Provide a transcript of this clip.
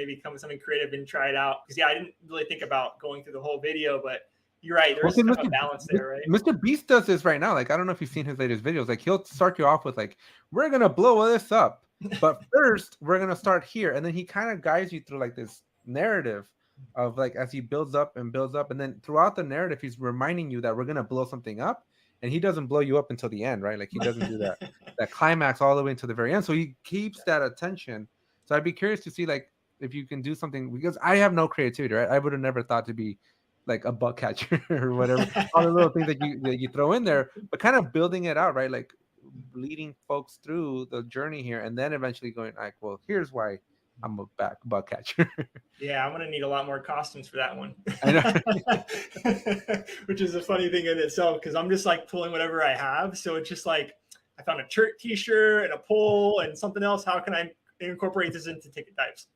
maybe come with something creative and try it out. Because I didn't really think about going through the whole video, but you're right. There's kind of a balance there, right? Mr. Beast does this right now. Like, I don't know if you've seen his latest videos. Like, he'll start you off with like, we're going to blow this up, but first we're going to start here. And then he kind of guides you through like this narrative of like, as he builds up. And then throughout the narrative, he's reminding you that we're going to blow something up. And he doesn't blow you up until the end, right? Like, he doesn't do that climax all the way until the very end. So he keeps that attention. So I'd be curious to see like, if you can do something, because I have no creativity, right? I would have never thought to be like a bug catcher or whatever, all the little things that you throw in there, but kind of building it out, right? Like leading folks through the journey here, and then eventually going like, well, here's why I'm a bug catcher. Yeah, I'm gonna need a lot more costumes for that one. I know. Which is a funny thing in itself, because I'm just like pulling whatever I have. So it's just like I found a t-shirt and a pole and something else. How can I incorporate this into ticket types?